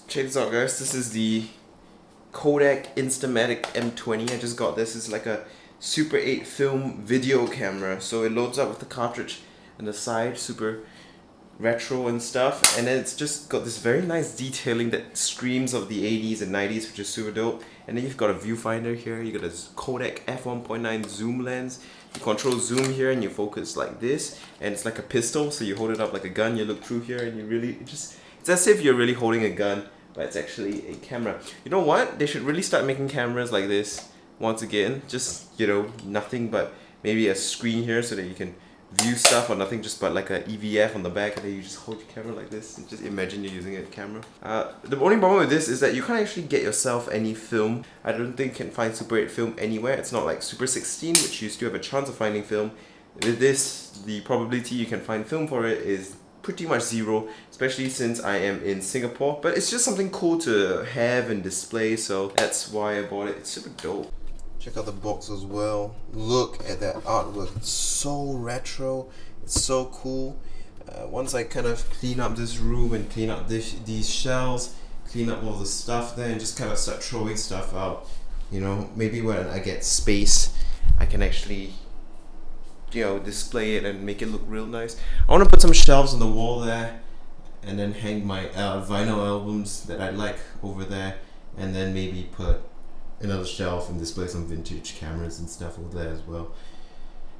Check this out, guys. This is the Kodak Instamatic M20. I just got this. It's like a Super 8 film video camera. So it loads up with the cartridge on the side, super retro and stuff. And then it's just got this very nice detailing that screams of the 80s and 90s, which is super dope. And then you've got a viewfinder here. You got a Kodak f1.9 zoom lens. You control zoom here and you focus like this. And it's like a pistol, so you hold it up like a gun. You look through here and you really it's as if you're really holding a gun, but it's actually a camera. You know what? They should really start making cameras like this once again. Just, you know, nothing but maybe a screen here so that you can view stuff, or nothing just but like a EVF on the back, and then you just hold your camera like this and just imagine you're using a camera. The only problem with this is that you can't actually get yourself any film. I don't think you can find Super 8 film anywhere. It's not like Super 16, which you still have a chance of finding film. With this, the probability you can find film for it is pretty much zero, especially since I am in Singapore. But it's just something cool to have and display, so that's why I bought it. It's super dope. Check out the box as well. Look at that artwork. It's so retro. It's so cool. Once I kind of clean up this room and clean up these shelves, clean up all the stuff there, and just kind of start throwing stuff out, you know, maybe when I get space, I can actually, you know, display it and make it look real nice. I want to put some shelves on the wall there, and then hang my vinyl albums that I like over there, and then maybe put another shelf and display some vintage cameras and stuff over there as well.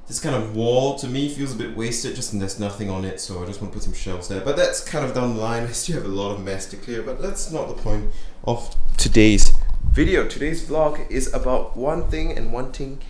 This kind of wall to me feels a bit wasted, just there's nothing on it, so I just want to put some shelves there. But that's kind of down the line. I still have a lot of mess to clear, but that's not the point of today's video. Today's vlog is about one thing and one thing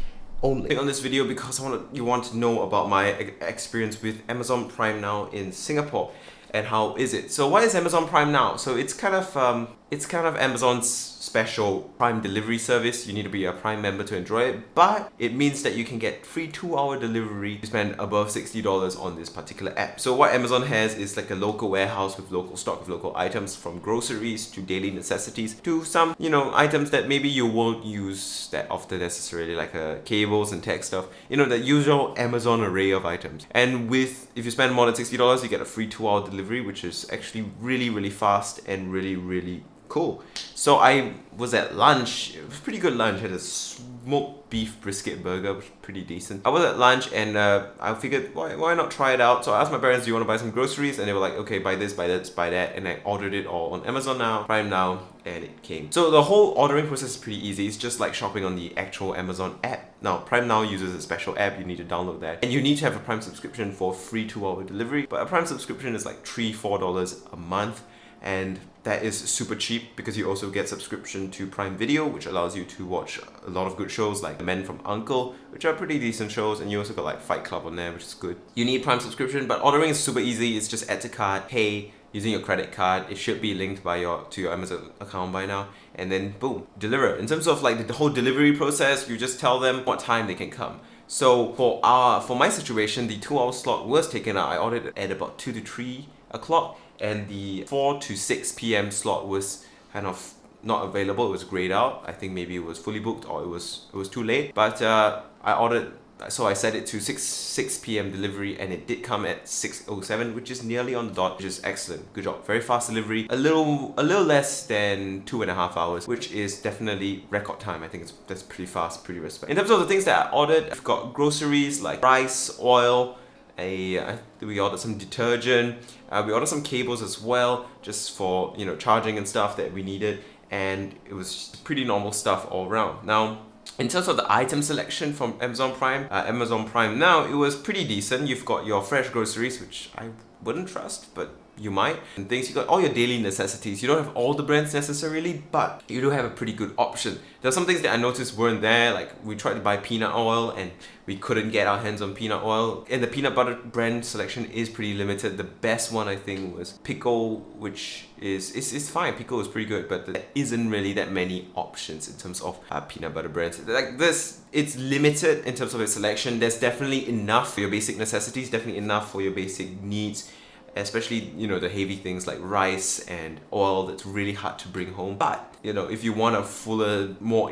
only. On this video because you want to know about my experience with Amazon Prime Now in Singapore. And how is it? So what is Amazon Prime Now? So it's kind of Amazon's special Prime delivery service. You need to be a Prime member to enjoy it, but it means that you can get free 2-hour delivery if you spend above $60 on this particular app. So what Amazon has is like a local warehouse with local stock of local items, from groceries to daily necessities to some, you know, items that maybe you won't use that often necessarily, like cables and tech stuff, you know, the usual Amazon array of items. And if you spend more than $60, you get a free 2-hour delivery, which is actually really fast and really cool. So I was at lunch. It was pretty good lunch. I had a smoked beef brisket burger, which was pretty decent. I was at lunch and I figured why not try it out. So I asked my parents, do you want to buy some groceries? And they were like, okay, buy this, buy that, buy that. And I ordered it all on Amazon Now, Prime Now, and it came. So the whole ordering process is pretty easy. It's just like shopping on the actual Amazon app. Now, Prime Now uses a special app. You need to download that. And you need to have a Prime subscription for free 2-hour delivery. But a Prime subscription is like $3-4 a month. And that is super cheap because you also get subscription to Prime Video, which allows you to watch a lot of good shows like Men from U.N.C.L.E., which are pretty decent shows, and you also got like Fight Club on there, which is good. You need Prime subscription, but ordering is super easy. It's just add to cart, pay using your credit card. It should be linked to your Amazon account by now, and then boom, deliver. In terms of like the whole delivery process, you just tell them what time they can come. So for my situation, the 2-hour slot was taken out. I ordered it at about 2 to 3 o'clock. And the 4 to 6 p.m. slot was kind of not available. It was grayed out. I think maybe it was fully booked or it was too late. But I ordered, so I set it to 6 p.m. delivery, and it did come at 6:07, which is nearly on the dot, which is excellent. Good job. Very fast delivery. A little less than 2.5 hours, which is definitely record time. I think that's pretty fast, pretty respect. In terms of the things that I ordered, I've got groceries like rice, oil. We ordered some detergent. We ordered some cables as well, just for, you know, charging and stuff that we needed, and it was pretty normal stuff all around. Now, in terms of the item selection from Amazon Prime Now, it was pretty decent. You've got your fresh groceries, which I wouldn't trust, but you might. And things, you got all your daily necessities. You don't have all the brands necessarily, but you do have a pretty good option. There are some things that I noticed weren't there, like we tried to buy peanut oil and we couldn't get our hands on peanut oil. And the peanut butter brand selection is pretty limited. The best one I think was Pickle, which is fine. Pickle is pretty good, but there isn't really that many options in terms of peanut butter brands. Like this, it's limited in terms of its selection. There's definitely enough for your basic necessities, definitely enough for your basic needs. especially, you know, the heavy things like rice and oil that's really hard to bring home. But you know, if you want a fuller, more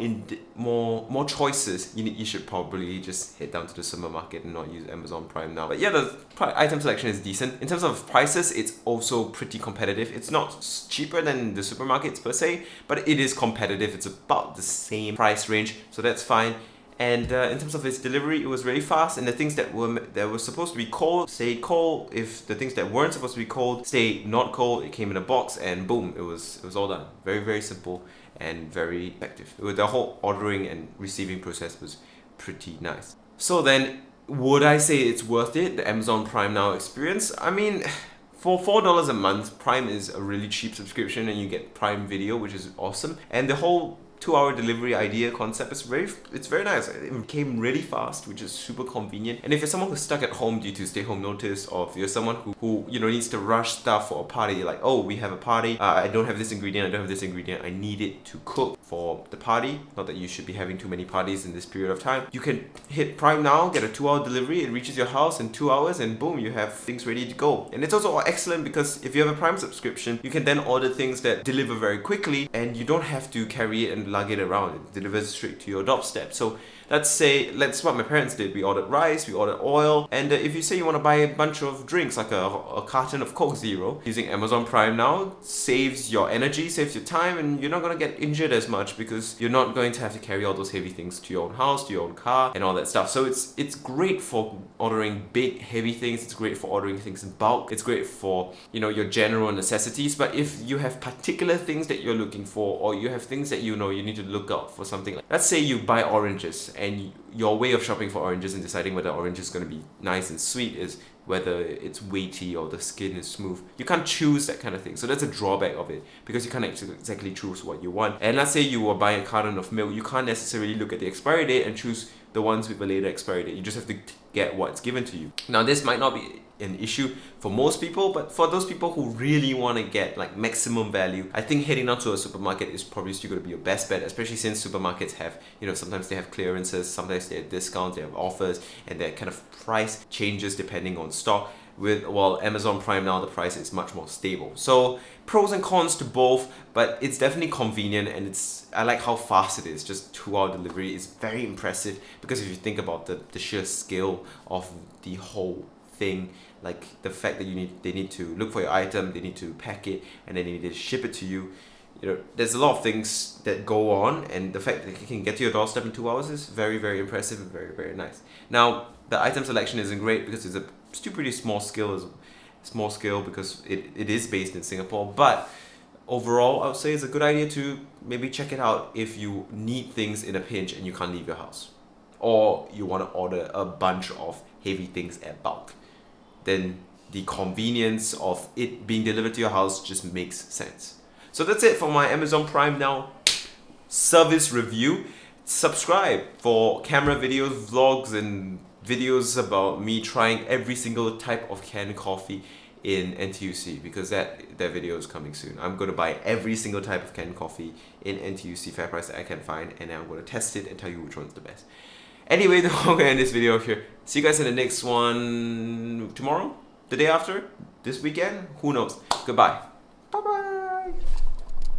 choices, you should probably just head down to the supermarket and not use Amazon Prime now. But yeah, the item selection is decent. In terms of prices, it's also pretty competitive. It's not cheaper than the supermarkets per se, but it is competitive. It's about the same price range, so that's fine. And in terms of its delivery, it was very fast, and the things that were supposed to be cold stayed cold. If the things that weren't supposed to be cold stayed not cold, it came in a box, and boom, it was all done. Very, very simple and very effective. The whole ordering and receiving process was pretty nice. So then, would I say it's worth it, the Amazon Prime Now experience? I mean, for $4 a month, Prime is a really cheap subscription, and you get Prime Video, which is awesome. And the whole 2-hour delivery idea concept is it's very nice. It came really fast, which is super convenient. And if you're someone who's stuck at home due to stay-home notice, or if you're someone who you know, needs to rush stuff for a party, like, oh, we have a party, I don't have this ingredient, I don't have this ingredient, I need it to cook for the party. Not that you should be having too many parties in this period of time. You can hit Prime Now, get a 2-hour delivery, it reaches your house in 2 hours, and boom, you have things ready to go. And it's also excellent because if you have a Prime subscription, you can then order things that deliver very quickly, and you don't have to carry it and lug it around. It delivers straight to your doorstep. So that's what my parents did. We ordered rice, we ordered oil, and if you say you want to buy a bunch of drinks, like a carton of Coke Zero, using Amazon Prime Now saves your energy, saves your time, and you're not going to get injured as much because you're not going to have to carry all those heavy things to your own house, to your own car, and all that stuff. So it's great for ordering big, heavy things. It's great for ordering things in bulk. It's great for, you know, your general necessities. But if you have particular things that you're looking for, or you have things that you know you need to look out for something, like, let's say you buy oranges, and your way of shopping for oranges and deciding whether orange is going to be nice and sweet is whether it's weighty or the skin is smooth. You can't choose that kind of thing. So that's a drawback of it, because you can't exactly choose what you want. And let's say you were buying a carton of milk, you can't necessarily look at the expiry date and choose the ones with a later expiry date. You just have to get what's given to you. Now, this might not be an issue for most people, but for those people who really want to get like maximum value, I think heading down to a supermarket is probably still going to be your best bet, especially since supermarkets have, you know, sometimes they have clearances, sometimes they have discounts, they have offers, and their kind of price changes depending on stock. While Amazon Prime Now, the price is much more stable. So pros and cons to both, but it's definitely convenient, and I like how fast it is. Just 2-hour delivery is very impressive, because if you think about the sheer scale of the whole thing, like the fact that they need to look for your item, they need to pack it, and then they need to ship it to you. You know, there's a lot of things that go on, and the fact that it can get to your doorstep in 2 hours is very, very impressive and very, very nice. Now, the item selection isn't great because it's still pretty small scale because it is based in Singapore, but overall, I would say it's a good idea to maybe check it out if you need things in a pinch and you can't leave your house, or you want to order a bunch of heavy things at bulk. Then the convenience of it being delivered to your house just makes sense. So that's it for my Amazon Prime Now service review. Subscribe for camera videos, vlogs, and videos about me trying every single type of canned coffee in NTUC, because that video is coming soon. I'm going to buy every single type of canned coffee in NTUC FairPrice that I can find, and then I'm going to test it and tell you which one's the best. Anyway, I'm going to end this video here. See you guys in the next one tomorrow, the day after, this weekend, who knows. Goodbye.